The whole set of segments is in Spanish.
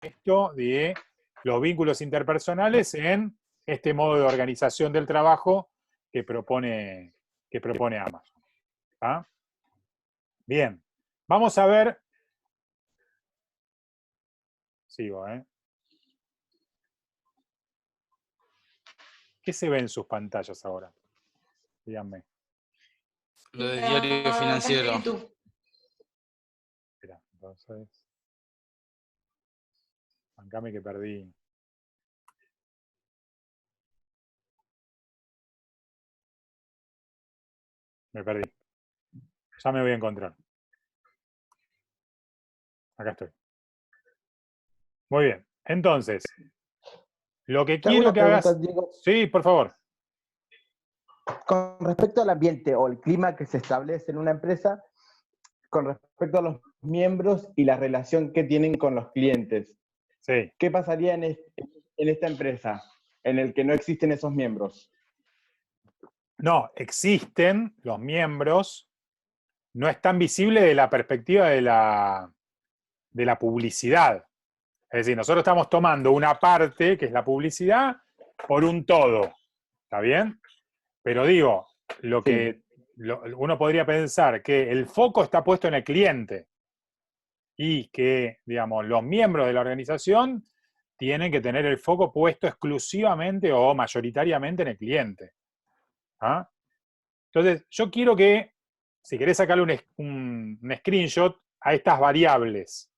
esto de los vínculos interpersonales en este modo de organización del trabajo que propone Amazon. ¿Ah? Bien, vamos a ver. Sigo, ¿eh? ¿Qué se ve en sus pantallas ahora? Díganme. Lo de diario financiero. Espera, entonces. Bancame que perdí. Me perdí. Ya me voy a encontrar. Acá estoy. Muy bien. Entonces, lo que quiero que hagas... Diego, sí, por favor. con respecto al ambiente o el clima que se establece en una empresa, con respecto a los miembros y la relación que tienen con los clientes. Sí. ¿Qué pasaría en esta empresa en el que no existen esos miembros? No, existen los miembros, no es tan visible de la perspectiva de la publicidad. Es decir, nosotros estamos tomando una parte, que es la publicidad, por un todo. ¿Está bien? Pero digo, uno podría pensar que el foco está puesto en el cliente y que, digamos, los miembros de la organización tienen que tener el foco puesto exclusivamente o mayoritariamente en el cliente. ¿Ah? Entonces, yo quiero que, si querés sacarle un screenshot a estas variables,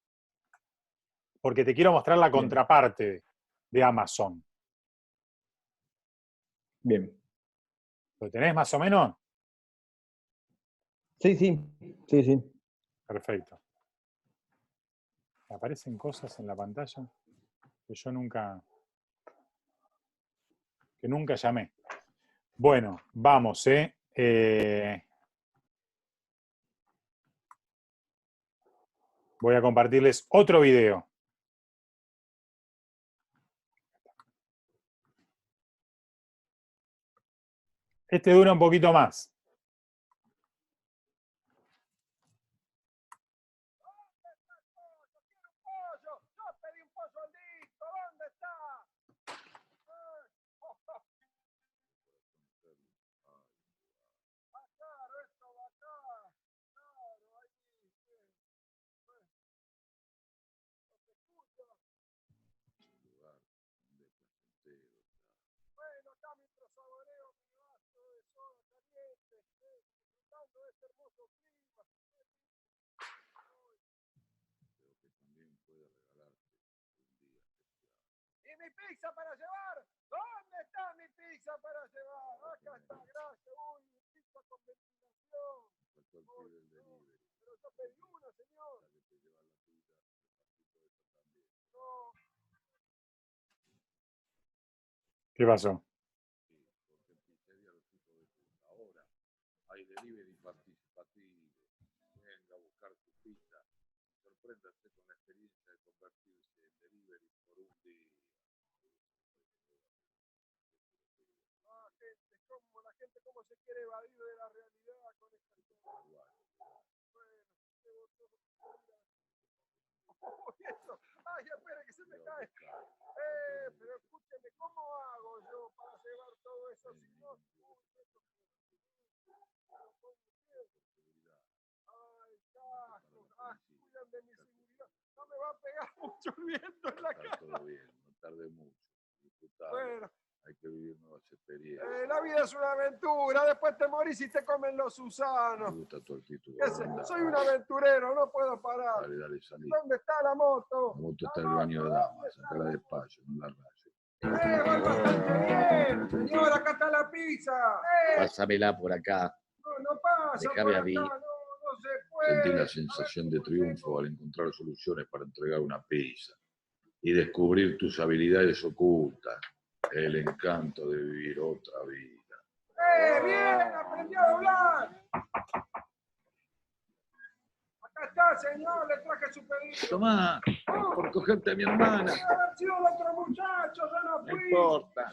porque te quiero mostrar la contraparte de Amazon. Bien. ¿Lo tenés más o menos? Sí. Perfecto. ¿Aparecen cosas en la pantalla que yo nunca llamé? Bueno, vamos, voy a compartirles otro video. Este dura un poquito más. ¿Y mi pizza para llevar? ¿Dónde está mi pizza para llevar? Acá está, gracias. Uy, mi pizza con ventilación. Pero yo pedí una, señor. No. ¿Qué pasó? Ahora hay delivery participativo. Venga a buscar tu pizza. Sorpréndase con la experiencia de convertirse en delivery por un día. La gente cómo se quiere evadir de la realidad con estas cosas. Bueno, eso. Ay, espere que se me cae. Pero escúcheme, ¿cómo hago yo para llevar todo eso si no? Ay, casco. Ay, cuidan de mi seguridad. No me va a pegar mucho el viento en la cara. Todo bien, no tarde mucho. Disfrutar. Bueno. Hay que vivir nuevas experiencias. La vida es una aventura, después te morís y te comen los gusanos. Me gusta tu actitud. Soy un aventurero, no puedo parar. Dale, salí. ¿Dónde está la moto? La moto está en el baño de damas, sacala despacio, no la rayes. Voy bastante bien, señor, acá está la pizza. Pásamela por acá. No pasa Déjame por a mí. acá, no se puede. Sentí la sensación de triunfo al encontrar soluciones para entregar una pizza y descubrir tus habilidades ocultas, el encanto de vivir otra vida. Bien, aprendí a doblar. Acá está, señor, le traje su pedido. Tomá, por cogerte a mi hermana. Debe haber sido el otro muchacho, yo no fui. No importa.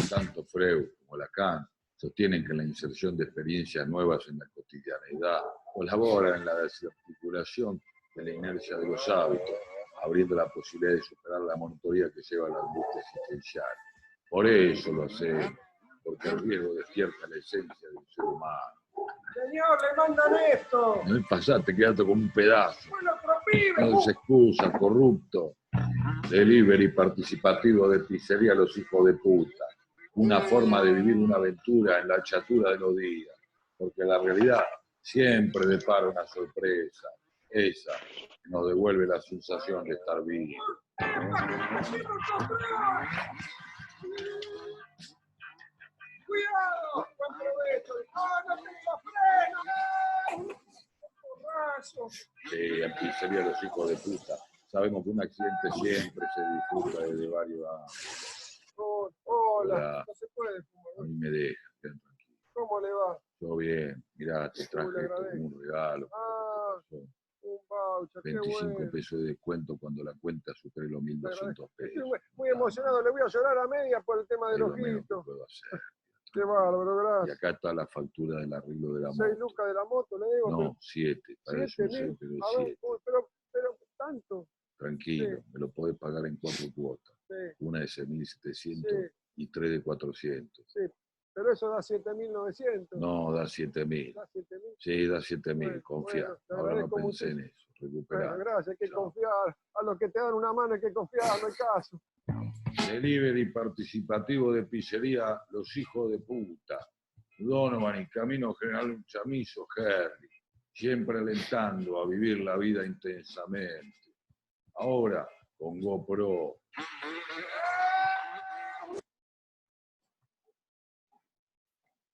Tanto Freud como Lacan sostienen que la inserción de experiencias nuevas en la cotidianeidad colabora en la desarticulación de la inercia de los hábitos abriendo la posibilidad de superar la monotonía que lleva la angustia existencial. Por eso lo hacemos, porque el riesgo despierta la esencia del ser humano. Señor, le mandan esto. No me pasaste, quedaste con un pedazo. Fue el otro pibe. No se excusa, corrupto. Delivery participativo de pizzería Los Hijos de Puta. Una forma de vivir una aventura en la chatura de los días. Porque la realidad siempre depara una sorpresa. Esa que nos devuelve la sensación de estar vivos. Cuidado, buen provecho. No tengo freno. Borracho. En pizzería Los Hijos de Puta. Sabemos que un accidente siempre se disfruta desde varios ángulos. Hola, Hola. no se puede A fumar. mí me deja, quedan tranquilos. ¿Cómo le va? Todo bien, mirá, te traje le esto como agradezco. un regalo. Ah, un voucher, qué 25 bueno. pesos de descuento cuando la cuenta supere los 1.200 Estoy pesos. muy emocionado, le voy a llorar a media por el tema Es del lo menos que ojito. puedo hacer. Qué bárbaro, Y gracias. acá está la factura del arreglo de la 6 moto. lucas de la moto, le digo. No, 7. Para eso no 7.000. sé, pero A ver, 7. pero tanto. Tranquilo, Sí. me lo podés pagar en 4 cuotas. Sí, Una de 6.700 sí, y 3 de 400. sí. Pero eso da 7.900. No, da 7.000. Da 7.000. Sí, da 7.000, Bueno, confía. bueno, te Ahora no agradezco pensé en muchísimo. eso. Recuperar. Bueno, gracias, hay que Chao. confiar. A los que te dan una mano hay que confiar, no hay caso. Delivery participativo de pizzería Los Hijos de Puta. Donovan y Camino General Chamizo, Herli. Siempre alentando a vivir la vida intensamente. Ahora con GoPro.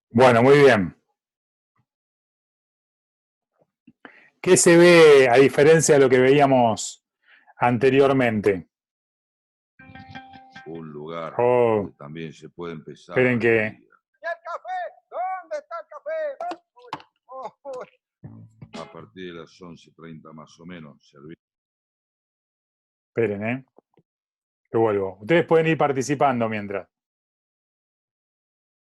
Bueno, muy bien. ¿Qué se ve a diferencia de lo que veíamos anteriormente? Un lugar Oh, donde también se puede empezar. esperen que- el día. ¿Y el café? ¿Dónde está el café? A partir de las 11:30 más o menos, servir. Esperen, que vuelvo. Ustedes pueden ir participando mientras.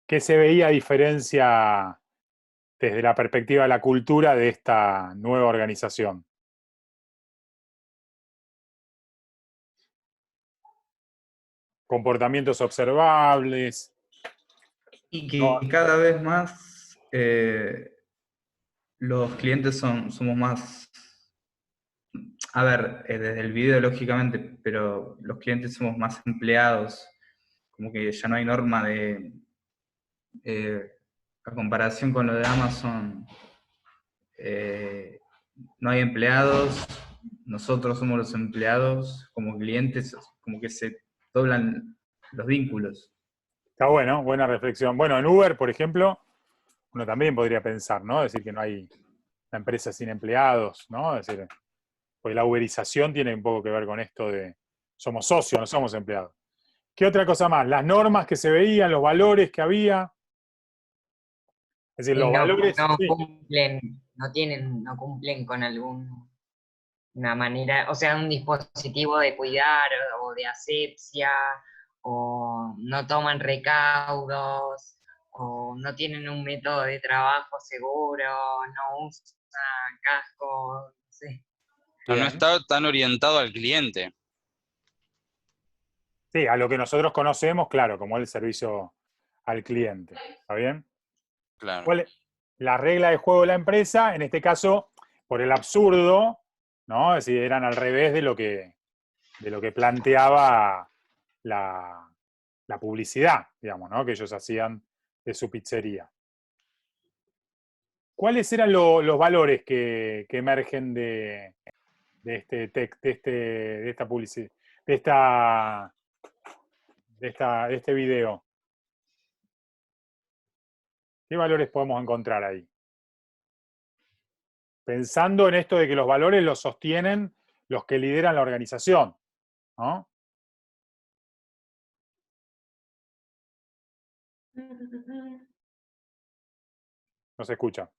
¿Qué se veía a diferencia desde la perspectiva de la cultura de esta nueva organización? Comportamientos observables. Y que cada vez más los clientes somos más, a ver, desde el video lógicamente, pero los clientes somos más empleados, como que ya no hay norma de, a comparación con lo de Amazon, no hay empleados, nosotros somos los empleados como clientes, como que se doblan los vínculos. Está bueno, buena reflexión. Bueno, en Uber, por ejemplo, uno también podría pensar, ¿no? Decir que no hay una empresa sin empleados, ¿no? Es decir, pues la uberización tiene un poco que ver con esto de somos socios, no somos empleados. ¿Qué otra cosa más? Las normas que se veían, los valores que había. Es decir, Y los no, valores. no Sí, cumplen, no cumplen con una manera, o sea, un dispositivo de cuidar o de asepsia, o no toman recaudos, o no tienen un método de trabajo seguro, no usan casco, no sé. No bien. está tan orientado al cliente. Sí, a lo que nosotros conocemos, claro, como el servicio al cliente. ¿Está bien? Claro. ¿Cuál es la regla de juego de la empresa? En este caso, por el absurdo, ¿no? Es decir, eran al revés de lo que planteaba la publicidad, digamos, ¿no? Que ellos hacían de su pizzería. ¿Cuáles eran los valores que emergen de esta publicidad, de este video? ¿Qué valores podemos encontrar ahí? Pensando en esto de que los valores los sostienen los que lideran la organización, ¿no? No se escucha.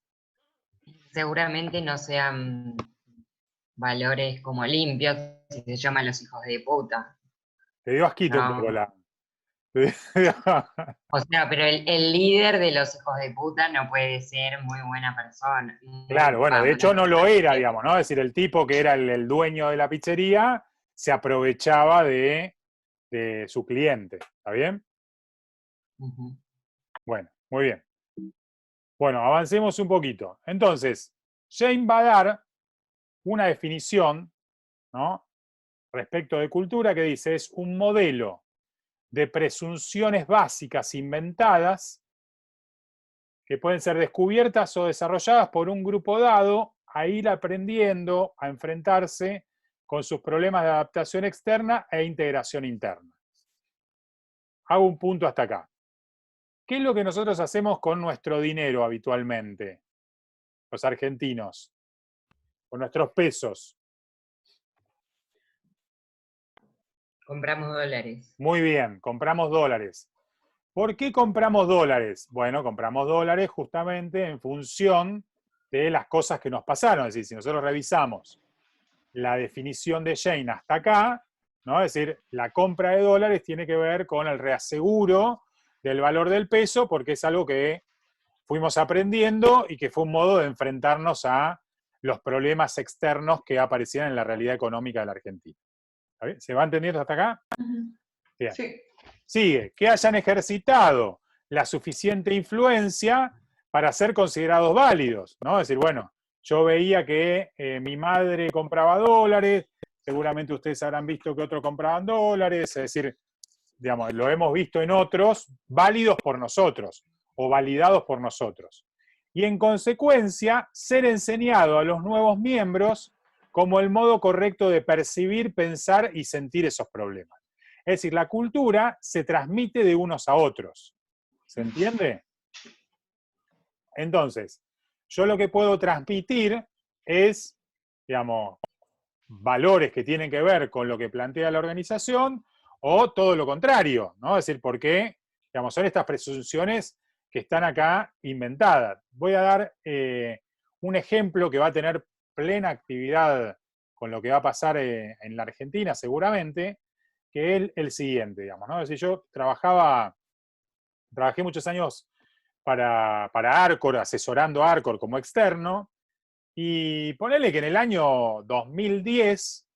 Seguramente no sean valores como limpios, si se llaman los hijos de puta. Te dio asquito un No. poco la... O sea, pero el líder de los hijos de puta no puede ser muy buena persona. Claro, bueno, de hecho no lo era, digamos, ¿no? Es decir, el tipo que era el dueño de la pizzería se aprovechaba de su cliente. ¿Está bien? Ujú. Bueno, muy bien. Bueno, avancemos un poquito. Entonces, Jane va a dar una definición, ¿no?, respecto de cultura que dice, es un modelo de presunciones básicas inventadas que pueden ser descubiertas o desarrolladas por un grupo dado a ir aprendiendo a enfrentarse con sus problemas de adaptación externa e integración interna. Hago un punto hasta acá. ¿Qué es lo que nosotros hacemos con nuestro dinero habitualmente, los argentinos? Con nuestros pesos. Compramos dólares. Muy bien, compramos dólares. ¿Por qué compramos dólares? Bueno, compramos dólares justamente en función de las cosas que nos pasaron. Es decir, si nosotros revisamos la definición de Jane hasta acá, ¿no? Es decir, la compra de dólares tiene que ver con el reaseguro del valor del peso, porque es algo que fuimos aprendiendo y que fue un modo de enfrentarnos a los problemas externos que aparecían en la realidad económica de la Argentina. ¿Se va entendiendo hasta acá? Bien. Sí. Sigue, que hayan ejercitado la suficiente influencia para ser considerados válidos, ¿no? Es decir, bueno, yo veía que mi madre compraba dólares, seguramente ustedes habrán visto que otros compraban dólares, es decir, digamos, lo hemos visto en otros, válidos por nosotros, o validados por nosotros. Y en consecuencia, ser enseñado a los nuevos miembros como el modo correcto de percibir, pensar y sentir esos problemas. Es decir, la cultura se transmite de unos a otros. ¿Se entiende? Entonces, yo lo que puedo transmitir es, digamos, valores que tienen que ver con lo que plantea la organización, o todo lo contrario, ¿no? Es decir, porque, digamos, son estas presunciones que están acá inventadas. Voy a dar un ejemplo que va a tener plena actividad con lo que va a pasar en la Argentina, seguramente, que es el siguiente, digamos, ¿no? Es decir, yo trabajé muchos años para Arcor, asesorando a Arcor como externo, y ponele que en el año 2010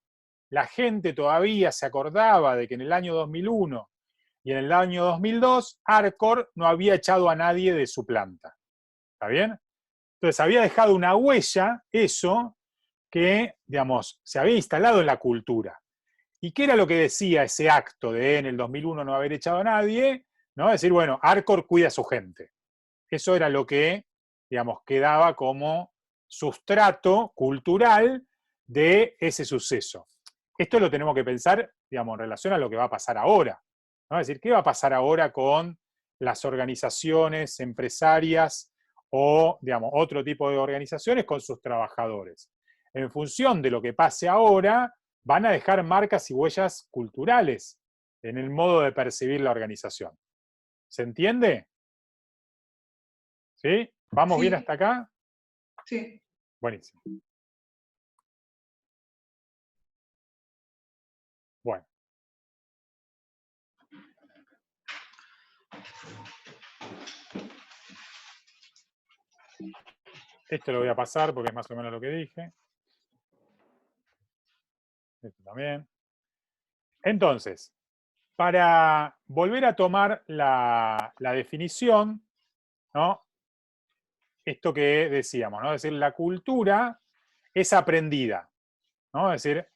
la gente todavía se acordaba de que en el año 2001 y en el año 2002 Arcor no había echado a nadie de su planta. ¿Está bien? Entonces había dejado una huella, eso, que, digamos, se había instalado en la cultura. ¿Y qué era lo que decía ese acto de en el 2001 no haber echado a nadie? ¿No? Decir, bueno, Arcor cuida a su gente. Eso era lo que, digamos, quedaba como sustrato cultural de ese suceso. Esto lo tenemos que pensar, digamos, en relación a lo que va a pasar ahora, ¿no? Es decir, ¿qué va a pasar ahora con las organizaciones empresarias o, digamos, otro tipo de organizaciones con sus trabajadores? En función de lo que pase ahora, van a dejar marcas y huellas culturales en el modo de percibir la organización. ¿Se entiende? ¿Sí? ¿Vamos Sí. bien hasta acá? Sí. Buenísimo. Bueno. Esto lo voy a pasar porque es más o menos lo que dije. Esto también. Entonces, para volver a tomar la definición, ¿no? Esto que decíamos, ¿no? Es decir, la cultura es aprendida, ¿no? Es decir,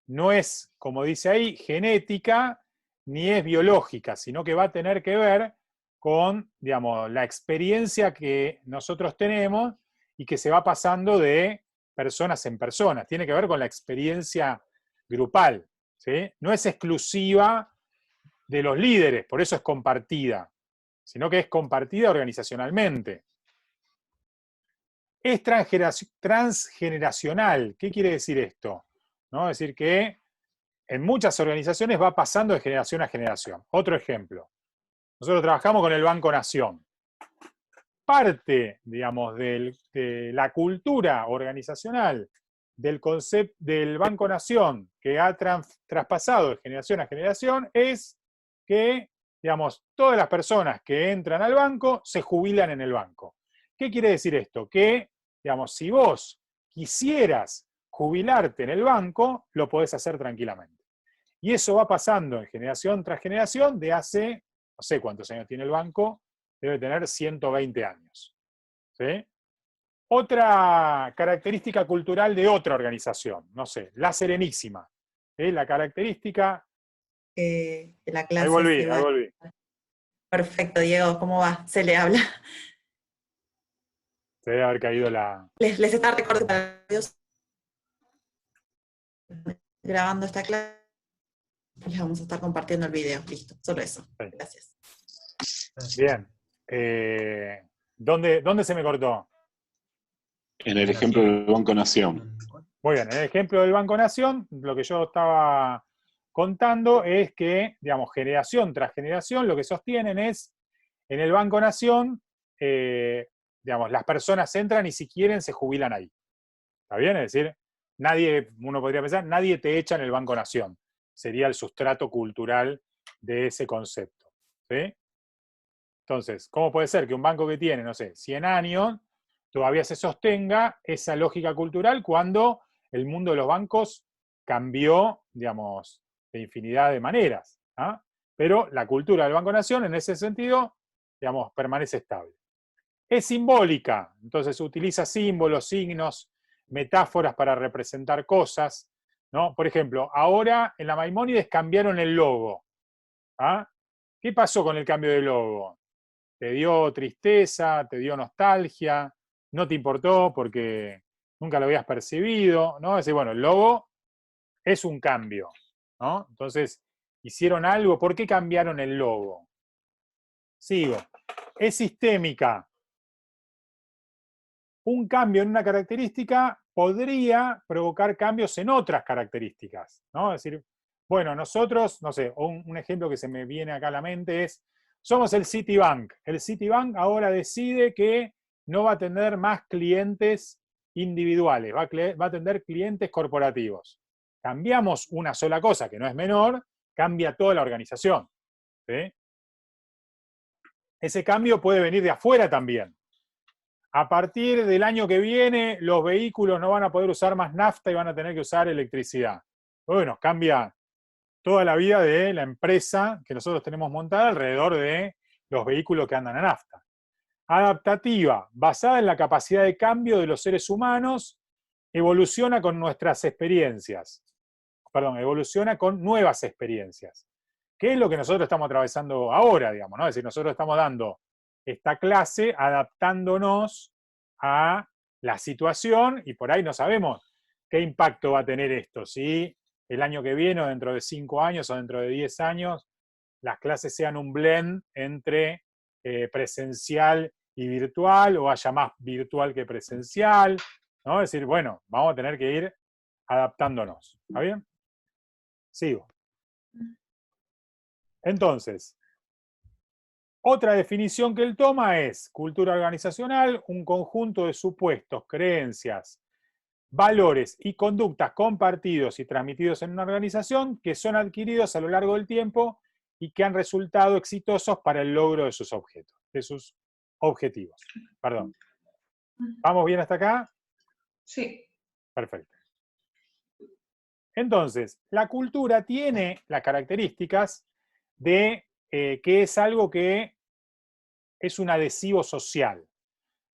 no es, como dice ahí, genética ni es biológica, sino que va a tener que ver con, digamos, la experiencia que nosotros tenemos y que se va pasando de personas en personas. Tiene que ver con la experiencia grupal, ¿sí? No es exclusiva de los líderes, por eso es compartida, sino que es compartida organizacionalmente. Es transgeneracional. ¿Qué quiere decir esto? ¿No? Es decir, que en muchas organizaciones va pasando de generación a generación. Otro ejemplo. Nosotros trabajamos con el Banco Nación. Parte, digamos, de la cultura organizacional del concepto del Banco Nación que ha traspasado de generación a generación es que, digamos, todas las personas que entran al banco se jubilan en el banco. ¿Qué quiere decir esto? Que, digamos, si vos quisieras jubilarte en el banco, lo podés hacer tranquilamente. Y eso va pasando en generación tras generación de hace, no sé cuántos años tiene el banco, debe tener 120 años. ¿Sí? Otra característica cultural de otra organización, no sé, la Serenísima. La característica... La clase ahí volví, se va. ahí volví. Perfecto, Diego, ¿cómo va? Se le habla. Se debe haber caído la... Les está recordando para Dios grabando esta clase. Les vamos a estar compartiendo el video. Listo, solo eso. Sí. Gracias. Bien. ¿Dónde se me cortó? En el ejemplo del Banco Nación. Muy bien, en el ejemplo del Banco Nación, lo que yo estaba contando es que, digamos, generación tras generación, lo que sostienen es, en el Banco Nación, digamos, las personas entran y si quieren se jubilan ahí. ¿Está bien? Es decir, nadie, uno podría pensar, nadie te echa en el Banco Nación. Sería el sustrato cultural de ese concepto. ¿Sí? Entonces, ¿cómo puede ser que un banco que tiene, no sé, 100 años, todavía se sostenga esa lógica cultural cuando el mundo de los bancos cambió, digamos, de infinidad de maneras? ¿Ah? Pero la cultura del Banco Nación, en ese sentido, digamos, permanece estable. Es simbólica, entonces utiliza símbolos, signos, metáforas para representar cosas, ¿no? Por ejemplo, ahora en la Maimónides cambiaron el logo. ¿Ah? ¿Qué pasó con el cambio de logo? ¿Te dio tristeza? ¿Te dio nostalgia? ¿No te importó porque nunca lo habías percibido? ¿No? Es decir, bueno, el logo es un cambio, ¿no? Entonces, hicieron algo. ¿Por qué cambiaron el logo? Sigo. Es sistémica. Un cambio en una característica podría provocar cambios en otras características, ¿no? Es decir, bueno, nosotros, no sé, un ejemplo que se me viene acá a la mente es, somos el Citibank. El Citibank ahora decide que no va a tener más clientes individuales, va a tener clientes corporativos. Cambiamos una sola cosa, que no es menor, cambia toda la organización. ¿Sí? Ese cambio puede venir de afuera también. A partir del año que viene, los vehículos no van a poder usar más nafta y van a tener que usar electricidad. Bueno, cambia toda la vida de la empresa que nosotros tenemos montada alrededor de los vehículos que andan a nafta. Adaptativa, basada en la capacidad de cambio de los seres humanos, evoluciona con nuestras experiencias. Perdón, evoluciona con nuevas experiencias. ¿Qué es lo que nosotros estamos atravesando ahora, digamos, ¿no? Es decir, nosotros estamos dando esta clase adaptándonos a la situación y por ahí no sabemos qué impacto va a tener esto, si el año que viene o dentro de 5 años o dentro de 10 años las clases sean un blend entre presencial y virtual o haya más virtual que presencial, ¿no? Es decir, bueno, vamos a tener que ir adaptándonos. ¿Está bien? Sigo. Entonces, otra definición que él toma es cultura organizacional, un conjunto de supuestos, creencias, valores y conductas compartidos y transmitidos en una organización que son adquiridos a lo largo del tiempo y que han resultado exitosos para el logro de sus objetivos. Perdón. ¿Vamos bien hasta acá? Sí. Perfecto. Entonces, la cultura tiene las características de que es algo que es un adhesivo social.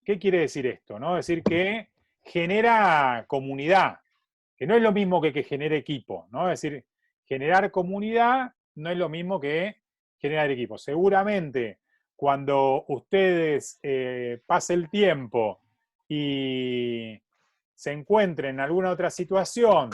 ¿Qué quiere decir esto? ¿No? Es decir, que genera comunidad, que no es lo mismo que genere equipo, ¿no? Es decir, generar comunidad no es lo mismo que generar equipo. Seguramente cuando ustedes pase el tiempo y se encuentren en alguna otra situación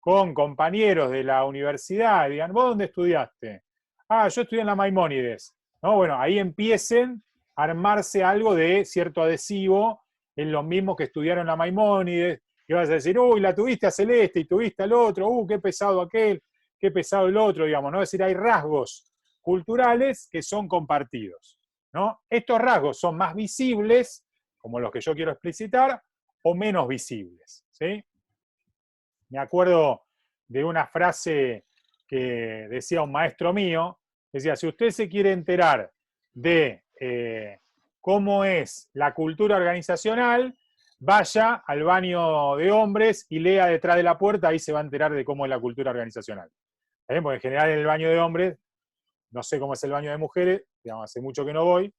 con compañeros de la universidad y digan, ¿vos dónde estudiaste? Ah, yo estudié en la Maimónides. ¿No? Bueno, ahí empiecen a armarse algo de cierto adhesivo en los mismos que estudiaron la Maimónides, y vas a decir, uy, la tuviste a Celeste y tuviste al otro, qué pesado aquel, qué pesado el otro, digamos, ¿no? Es decir, hay rasgos culturales que son compartidos, ¿no? Estos rasgos son más visibles, como los que yo quiero explicitar, o menos visibles, ¿sí? Me acuerdo de una frase que decía un maestro mío, decía, si usted se quiere enterar de cómo es la cultura organizacional, vaya al baño de hombres y lea detrás de la puerta, ahí se va a enterar de cómo es la cultura organizacional. ¿Está bien? Porque en general en el baño de hombres, no sé cómo es el baño de mujeres, digamos, hace mucho que no voy,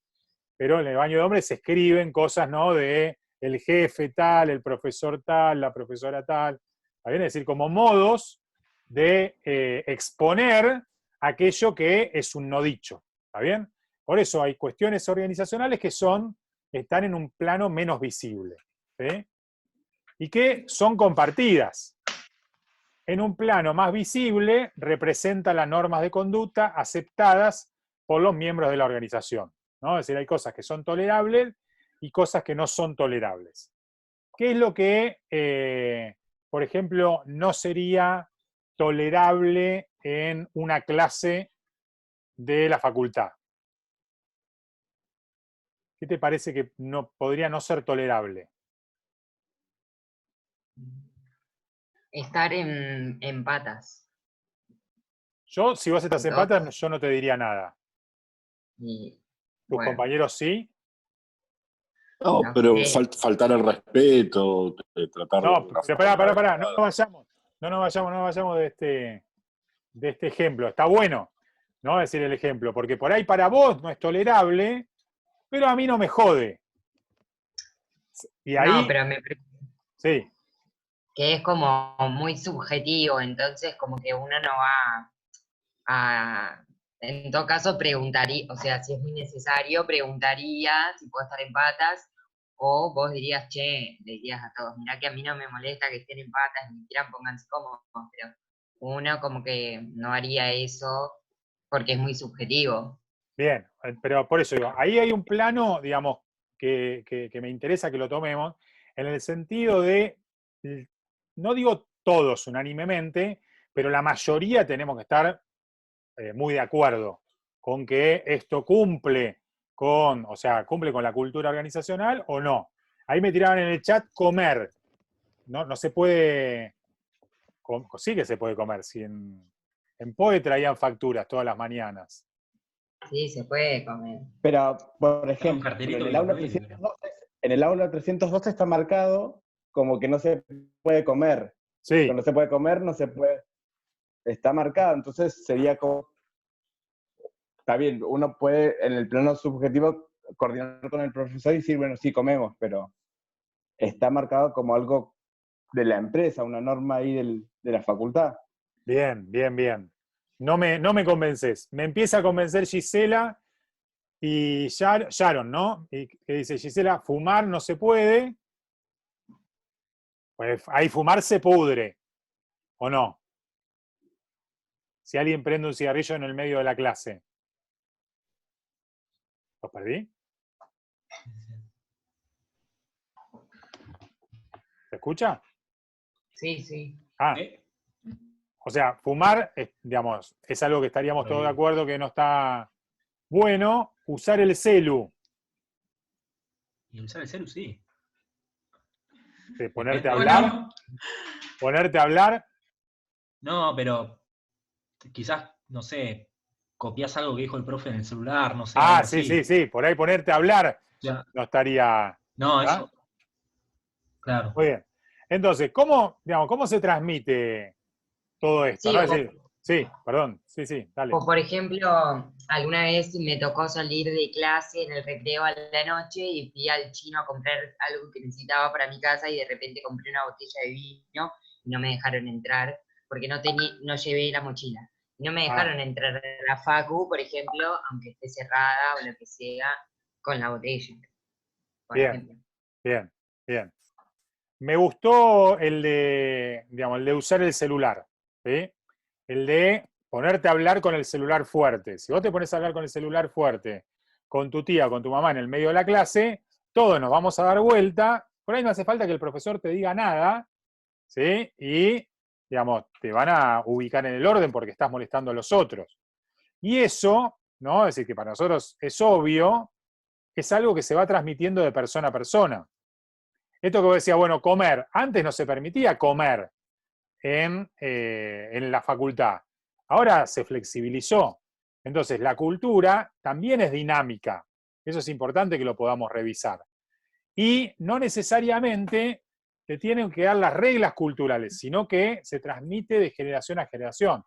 pero en el baño de hombres se escriben cosas, ¿no? De el jefe tal, el profesor tal, la profesora tal. ¿Está bien? Es decir, como modos de exponer aquello que es un no dicho. ¿Está bien? Por eso hay cuestiones organizacionales que están en un plano menos visible, ¿sí? Y que son compartidas. En un plano más visible representa las normas de conducta aceptadas por los miembros de la organización, ¿no? Es decir, hay cosas que son tolerables y cosas que no son tolerables. ¿Qué es lo que, por ejemplo, no sería tolerable en una clase de la facultad? ¿Qué te parece que podría no ser tolerable? Estar en patas. Yo, si vos estás en patas, yo no te diría nada. Y, ¿Tus bueno, compañeros sí? No, no pero sé. faltar al respeto, tratar de No, alguna pero forma. pará, no nos vayamos de este ejemplo. Está bueno, ¿no? Decir el ejemplo, porque por ahí para vos no es tolerable, pero a mí no me jode. Y No, ahí, pero sí, que es como muy subjetivo, entonces como que uno no va en todo caso preguntaría, o sea, si es muy necesario, preguntaría si puedo estar en patas, o vos dirías, che, le dirías a todos, mirá que a mí no me molesta que estén en patas, ni quieran pónganse cómodos, pero uno como que no haría eso porque es muy subjetivo. bien, pero por eso digo, ahí hay un plano, digamos, que me interesa que lo tomemos, en el sentido de, no digo todos unánimemente, pero la mayoría tenemos que estar muy de acuerdo con que esto cumple cumple con la cultura organizacional o no. Ahí me tiraban en el chat comer. No se puede, sí que se puede comer. Si en POE traían facturas todas las mañanas. Sí, se puede comer. Pero, por Un ejemplo, cartelito que lo prohíbe. en el aula 312 está marcado como que no se puede comer. Sí, Cuando se puede comer, no se puede. Está marcado, entonces sería como. Está bien, uno puede en el plano subjetivo coordinar con el profesor y decir, bueno, sí comemos, pero está marcado como algo de la empresa, una norma ahí de la facultad. bien, bien, bien. No me convences. Me empieza a convencer Gisela y Sharon, ¿no? Y que dice, Gisela, fumar no se puede. Pues ahí fumar se pudre, ¿o no? Si alguien prende un cigarrillo en el medio de la clase. ¿Los perdí? ¿Se escucha? Sí, sí. Ah, o sea, fumar, digamos, es algo que estaríamos todos de Prohibido. acuerdo que no está bueno. Usar el celu, Y usar el celu, sí. ponerte a Bueno, hablar, ponerte a hablar. no, pero quizás, no sé, copias algo que dijo el profe en el celular, no sé, Ah, algo sí, así. sí, por ahí ponerte a hablar O sea, no estaría. no, ¿Ah? eso, claro. Muy bien. Entonces, ¿cómo se transmite todo esto? Sí, ¿No? Es decir, sí, perdón, sí, dale. o por ejemplo, alguna vez me tocó salir de clase en el recreo a la noche y fui al chino a comprar algo que necesitaba para mi casa y de repente compré una botella de vino y no me dejaron entrar porque no llevé la mochila. Y no me Ah, dejaron entrar a la facu, por ejemplo, aunque esté cerrada o lo que sea, con la botella, por bien, ejemplo. bien, bien. Me gustó el de usar el celular, ¿sí? El de ponerte a hablar con el celular fuerte. Si vos te pones a hablar con el celular fuerte, con tu tía o con tu mamá en el medio de la clase, todos nos vamos a dar vuelta. Por ahí no hace falta que el profesor te diga nada, ¿sí? Y, digamos, te van a ubicar en el orden porque estás molestando a los otros. Y eso, ¿no? Es decir, que para nosotros es obvio, es algo que se va transmitiendo de persona a persona. Esto que vos decías, bueno, comer. Antes no se permitía comer en la facultad. Ahora se flexibilizó. Entonces, la cultura también es dinámica. Eso es importante que lo podamos revisar. Y no necesariamente te tienen que dar las reglas culturales, sino que se transmite de generación a generación.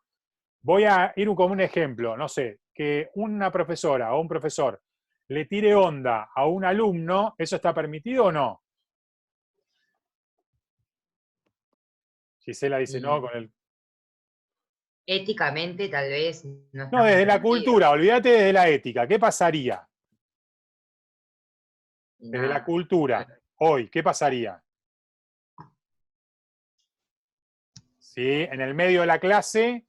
voy a ir con un ejemplo, no sé, que una profesora o un profesor le tire onda a un alumno, ¿eso está permitido o no? Gisela dice no, con el... Éticamente tal vez no está No, desde la permitido. cultura, olvídate desde la ética, ¿qué pasaría? Desde la Nada. cultura, hoy, ¿qué pasaría? Si en el medio de la clase,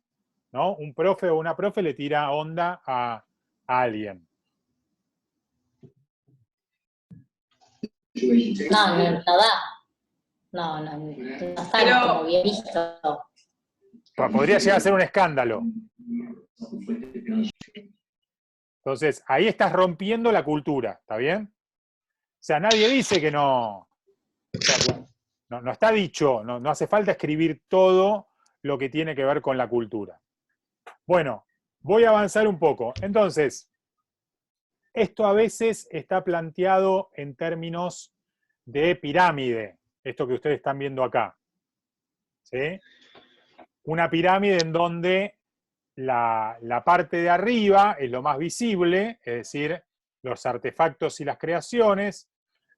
¿no? Un profe o una profe le tira onda a alguien. No, no, no da. No está Pero- como bien visto. Podría llegar a ser un escándalo. Entonces, ahí estás rompiendo la cultura, ¿está bien? O sea, nadie dice que no. O sea, no está dicho, no hace falta escribir todo lo que tiene que ver con la cultura. Bueno, voy a avanzar un poco. Entonces, esto a veces está planteado en términos de pirámide, esto que ustedes están viendo acá. ¿Sí? Una pirámide en donde la parte de arriba es lo más visible, es decir, los artefactos y las creaciones,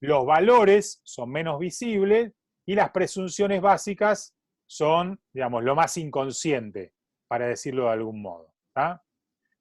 los valores son menos visibles y las presunciones básicas son, digamos, lo más inconsciente, para decirlo de algún modo. ¿Tá?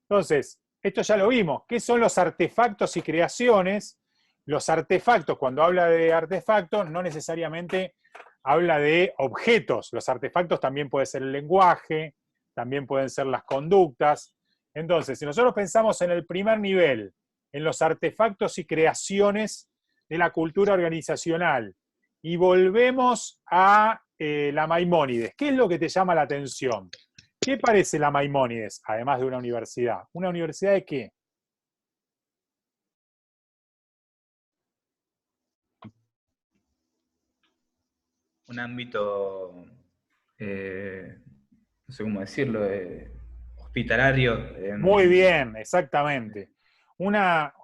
Entonces, esto ya lo vimos. ¿Qué son los artefactos y creaciones? Los artefactos, cuando habla de artefactos, no necesariamente habla de objetos. Los artefactos también puede ser el lenguaje, también pueden ser las conductas. Entonces, si nosotros pensamos en el primer nivel, en los artefactos y creaciones de la cultura organizacional, y volvemos a la Maimónides, ¿qué es lo que te llama la atención? ¿Qué parece la Maimónides, además de una universidad? ¿Una universidad de qué? Un ámbito, no sé cómo decirlo, hospitalario. Muy bien, exactamente. O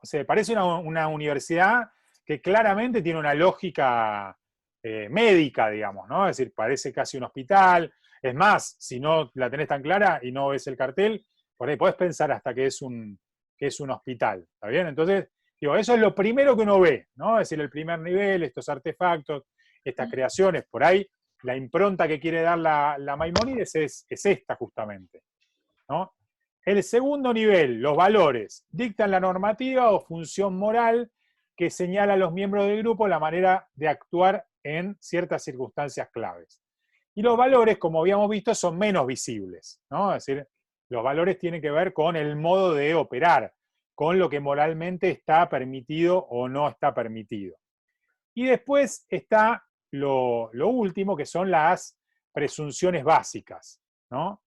sea, parece una universidad que claramente tiene una lógica médica, digamos, ¿no? Es decir, parece casi un hospital. Es más, si no la tenés tan clara y no ves el cartel, por ahí podés pensar hasta que es un hospital, ¿está bien? Entonces, digo, eso es lo primero que uno ve, ¿no? Es decir, el primer nivel, estos artefactos, estas creaciones, por ahí la impronta que quiere dar la Maimónides es esta justamente, ¿no? El segundo nivel, los valores, dictan la normativa o función moral que señala a los miembros del grupo la manera de actuar en ciertas circunstancias claves. Y los valores, como habíamos visto, son menos visibles, ¿no? Es decir, los valores tienen que ver con el modo de operar, con lo que moralmente está permitido o no está permitido. Y después está lo último, que son las presunciones básicas, ¿no?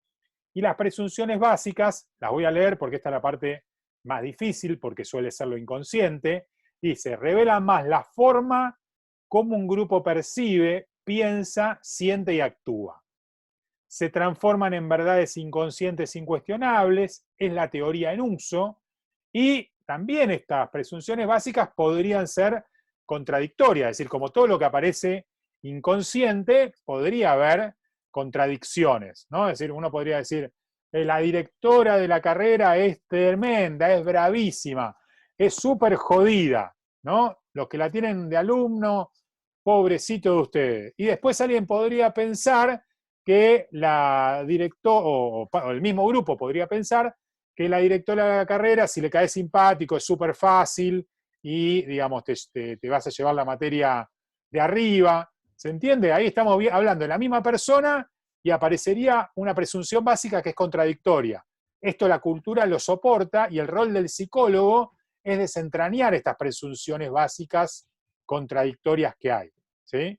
Y las presunciones básicas, las voy a leer porque esta es la parte más difícil, porque suele ser lo inconsciente. Dice, revelan más la forma como un grupo percibe, piensa, siente y actúa. Se transforman en verdades inconscientes incuestionables, es la teoría en uso, y también estas presunciones básicas podrían ser contradictorias, es decir, como todo lo que aparece inconsciente, podría haber contradicciones, ¿no? Es decir, uno podría decir, la directora de la carrera es tremenda, es bravísima, es súper jodida, ¿no? Los que la tienen de alumno, pobrecito de ustedes. Y después alguien podría pensar que la directora, o el mismo grupo podría pensar que la directora de la carrera, si le cae simpático, es súper fácil y, digamos, te vas a llevar la materia de arriba. ¿Se entiende? Ahí estamos hablando de la misma persona y aparecería una presunción básica que es contradictoria. Esto la cultura lo soporta y el rol del psicólogo es desentrañar estas presunciones básicas contradictorias que hay. ¿Sí?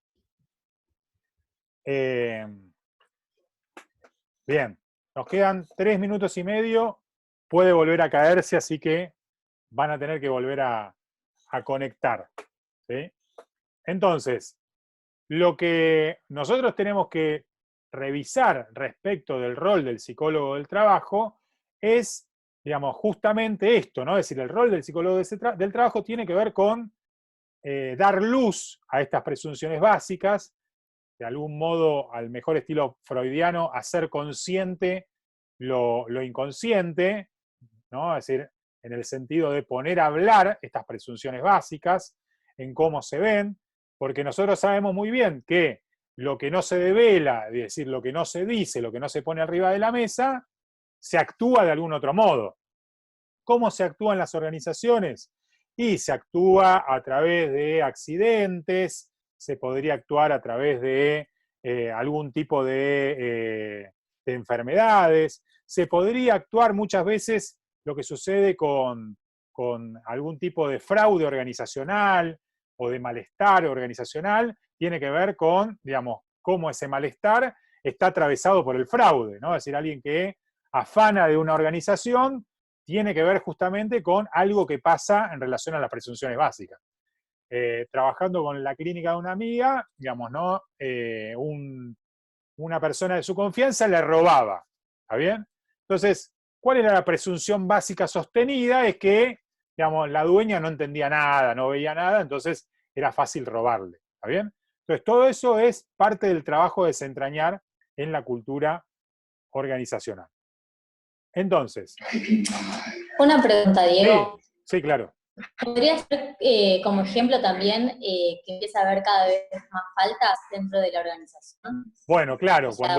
Bien, nos quedan 3 minutos y medio, puede volver a caerse, así que van a tener que volver a conectar. ¿Sí? Entonces, lo que nosotros tenemos que revisar respecto del rol del psicólogo del trabajo es, digamos, justamente esto, ¿no? Es decir, el rol del psicólogo del trabajo tiene que ver con dar luz a estas presunciones básicas, de algún modo, al mejor estilo freudiano, hacer consciente lo inconsciente, ¿no? Es decir, en el sentido de poner a hablar estas presunciones básicas, en cómo se ven, porque nosotros sabemos muy bien que lo que no se devela, es decir, lo que no se dice, lo que no se pone arriba de la mesa, se actúa de algún otro modo. ¿Cómo se actúa en las organizaciones? Y se actúa a través de accidentes, se podría actuar a través de algún tipo de enfermedades, se podría actuar muchas veces lo que sucede con algún tipo de fraude organizacional o de malestar organizacional, tiene que ver con, digamos, cómo ese malestar está atravesado por el fraude, ¿no? Es decir, alguien que afana de una organización tiene que ver justamente con algo que pasa en relación a las presunciones básicas. Trabajando con la clínica de una amiga, digamos, ¿no? Una persona de su confianza le robaba, ¿está bien? Entonces, ¿cuál era la presunción básica sostenida? Es que, digamos, la dueña no entendía nada, no veía nada, entonces era fácil robarle, ¿está bien? Entonces, todo eso es parte del trabajo de desentrañar en la cultura organizacional. Entonces. Una pregunta, Diego. Sí, claro. ¿Podría ser como ejemplo también que empieza a haber cada vez más faltas dentro de la organización? Bueno, claro, O sea,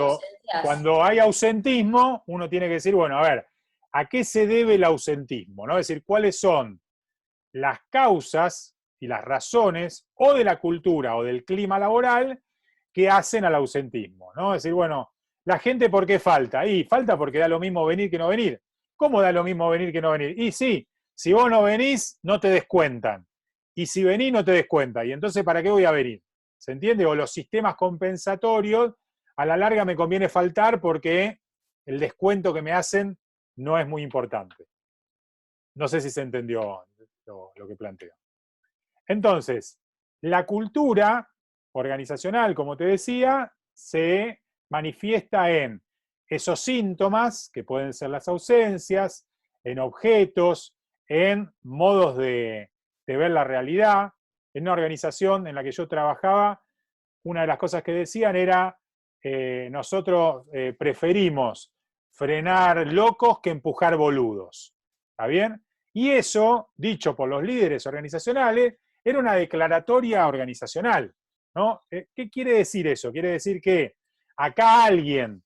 cuando hay ausentismo, uno tiene que decir, bueno, a ver, ¿a qué se debe el ausentismo? ¿No? Es decir, ¿cuáles son las causas y las razones o de la cultura o del clima laboral que hacen al ausentismo? ¿No? Es decir, bueno, ¿la gente por qué falta? Y falta porque da lo mismo venir que no venir. ¿Cómo da lo mismo venir que no venir? Y sí, si vos no venís, no te descuentan. Y si venís, no te descuentan. Y entonces, ¿para qué voy a venir? ¿Se entiende? O los sistemas compensatorios, a la larga me conviene faltar porque el descuento que me hacen no es muy importante. No sé si se entendió lo que planteo. Entonces, la cultura organizacional, como te decía, se manifiesta en esos síntomas, que pueden ser las ausencias, en objetos, en modos de ver la realidad. En una organización en la que yo trabajaba, una de las cosas que decían era, nosotros preferimos frenar locos que empujar boludos. ¿Está bien? Y eso, dicho por los líderes organizacionales, era una declaratoria organizacional, ¿no? ¿Qué quiere decir eso? Quiere decir que acá alguien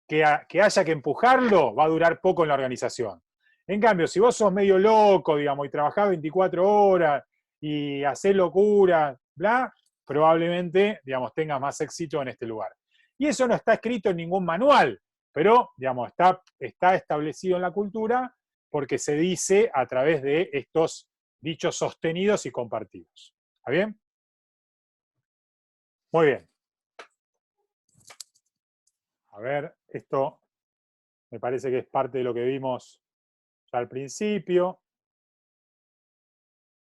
que haya que empujarlo va a durar poco en la organización. En cambio, si vos sos medio loco, digamos, y trabajás 24 horas y hacés locura, bla, probablemente, digamos, tengas más éxito en este lugar. Y eso no está escrito en ningún manual, pero, digamos, está establecido en la cultura porque se dice a través de estos dichos sostenidos y compartidos. ¿Está bien? Muy bien. A ver, esto me parece que es parte de lo que vimos ya al principio.